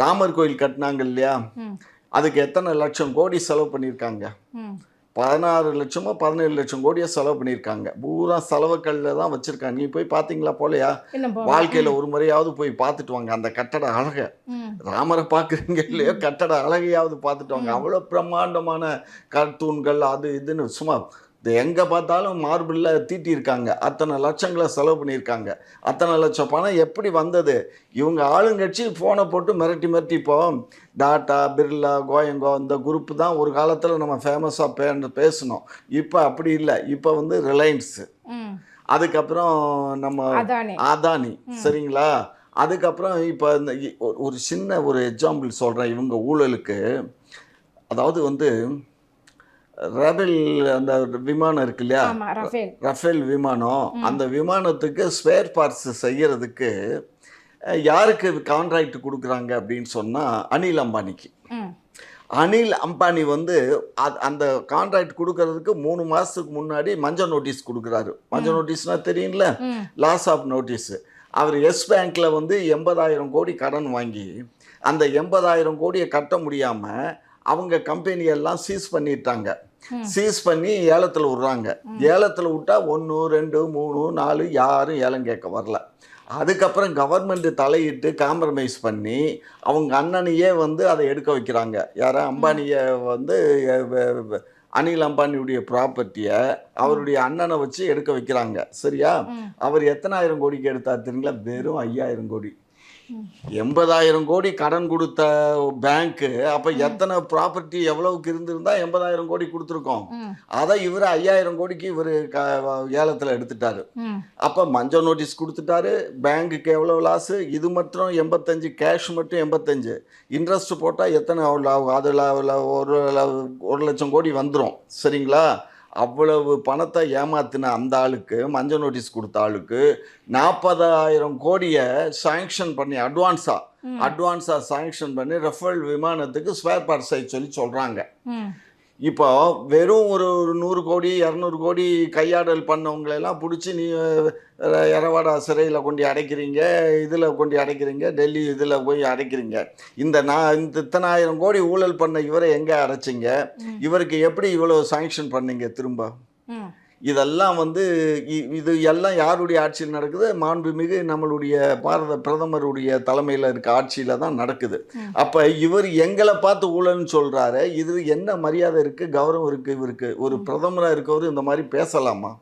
ராமர் கோயில் கட்டினாங்க இல்லையா, அதுக்கு எத்தனை லட்சம் கோடி செலவு பண்ணியிருக்காங்க? 16 லட்சமோ 17 லட்சம் கோடியோ செலவு பண்ணியிருக்காங்க. பூரா செலவுகளில் தான் வச்சுருக்காங்க. நீ போய் பார்த்தீங்களா போலையா? வாழ்க்கையில் ஒரு முறையாவது போய் பார்த்துட்டு வாங்க அந்த கட்டட அழகை. ராமரை பார்க்குறீங்க இல்லையோ, கட்டட அழகையாவது பார்த்துட்டு வாங்க. அவ்வளோ பிரம்மாண்டமான கற்தூண்கள் அது இதுன்னு சும்மா எங்கே பார்த்தாலும் மார்பிளில் தீட்டியிருக்காங்க. அத்தனை லட்சங்களை செலவு பண்ணியிருக்காங்க. அத்தனை லட்சம் பணம் எப்படி வந்தது? இவங்க ஆளுங்கட்சி ஃபோனை போட்டு மிரட்டி மிரட்டி இப்போ டாட்டா, பிர்லா, கோயங்கோ இந்த குரூப்பு தான் ஒரு காலத்தில் நம்ம ஃபேமஸாக பேசணும். இப்போ அப்படி இல்லை. இப்போ வந்து ரிலையன்ஸு, அதுக்கப்புறம் நம்ம அதானி, சரிங்களா? அதுக்கப்புறம் இப்போ இந்த ஒரு சின்ன ஒரு எக்ஸாம்பிள் சொல்கிறேன் இவங்க ஊழலுக்கு. அதாவது வந்து ரஃபேல் அந்த விமானம் இருக்கு இல்லையா, ரஃபேல் விமானம், அந்த விமானத்துக்கு ஸ்பேர் பார்ட்ஸ் செய்யறதுக்கு யாருக்கு கான்ட்ராக்ட் கொடுக்குறாங்க அப்படின்னு சொன்னால் அனில் அம்பானிக்கு. அனில் அம்பானி வந்து அந்த கான்ட்ராக்ட் கொடுக்கறதுக்கு 3 மாதத்துக்கு முன்னாடி மஞ்சள் நோட்டீஸ் கொடுக்குறாரு. மஞ்சள் நோட்டீஸ்னால் தெரியும்ல, லாஸ் ஆஃப் நோட்டீஸு. அவர் எஸ் பேங்க்கில் வந்து 80,000 கோடி கடன் வாங்கி அந்த 80,000 கோடியை கட்ட முடியாமல் அவங்க கம்பெனியெல்லாம் சீஸ் பண்ணிட்டாங்க. சீஸ் பண்ணி ஏலத்தில் விட்றாங்க. ஏலத்தில் விட்டால் 1 2 3 4 யாரும் ஏலம் கேட்க வரல. அதுக்கப்புறம் கவர்மெண்ட் தலையிட்டு காம்ப்ரமைஸ் பண்ணி அவங்க அண்ணனையே வந்து அதை எடுக்க வைக்கிறாங்க. யாரை? அம்பானியை வந்து அனில் அம்பானியுடைய ப்ராப்பர்ட்டியை அவருடைய அண்ணனை வச்சு எடுக்க வைக்கிறாங்க. சரியா? அவர் எத்தனை ஆயிரம் கோடிக்கு எடுத்தார் தெரியுங்களா? வெறும் 5000 கோடி. 80,000 கோடி கடன் கொடுத்த பேங்க்கு அப்போ எத்தனை ப்ராப்பர்ட்டி எவ்வளவுக்கு இருந்திருந்தா 80,000 கோடி கொடுத்துருக்கோம். அதை இவர் 5000 கோடிக்கு இவர் ஏலத்தில் எடுத்துட்டாரு. அப்போ மஞ்சள் நோட்டீஸ் கொடுத்துட்டாரு. பேங்க்குக்கு எவ்வளோ லாஸு? இது மட்டும் 85, கேஷ் மட்டும் 85, இன்ட்ரெஸ்ட் போட்டால் எத்தனை அதில் 1 லட்சம் கோடி வந்துடும். சரிங்களா? அவ்வளவு பணத்தை ஏமாத்தின அந்த ஆளுக்கு, மஞ்சள் நோட்டீஸ் கொடுத்த ஆளுக்கு 40,000 கோடியை சாங்ஷன் பண்ணி அட்வான்ஸாக சாங்ஷன் பண்ணி ரஃபேல் விமானத்துக்கு ஸ்பேர் பார்ட்ஸ் சொல்கிறாங்க. இப்போ வெறும் ஒரு 100 கோடி 200 கோடி கையாடல் பண்ணவங்களெல்லாம் பிடிச்சி நீ எரவாடா சிறையில் கொண்டு அடைக்கிறீங்க, இதில் கொண்டு அடைக்கிறீங்க, டெல்லி இதில் போய் அடைக்கிறீங்க. இந்த இத்தனை ஆயிரம் கோடி ஊழல் பண்ண இவரை எங்கே அடைச்சிங்க? இவருக்கு எப்படி இவ்வளோ சாங்ஷன் பண்ணீங்க திரும்ப? இதெல்லாம் வந்து இது எல்லாம் யாருடைய ஆட்சியில் நடக்குது? மாண்புமிகு நம்மளுடைய பாரத பிரதமருடைய தலைமையில் இருக்க ஆட்சியில் தான் நடக்குது. அப்போ இவர் எங்களை பார்த்து ஊழல்னு சொல்கிறாரு. இது என்ன மரியாதை இருக்குது, கௌரவம் இருக்குது இவருக்கு? ஒரு பிரதமராக இருக்கவர் இந்த மாதிரி பேசலாமா?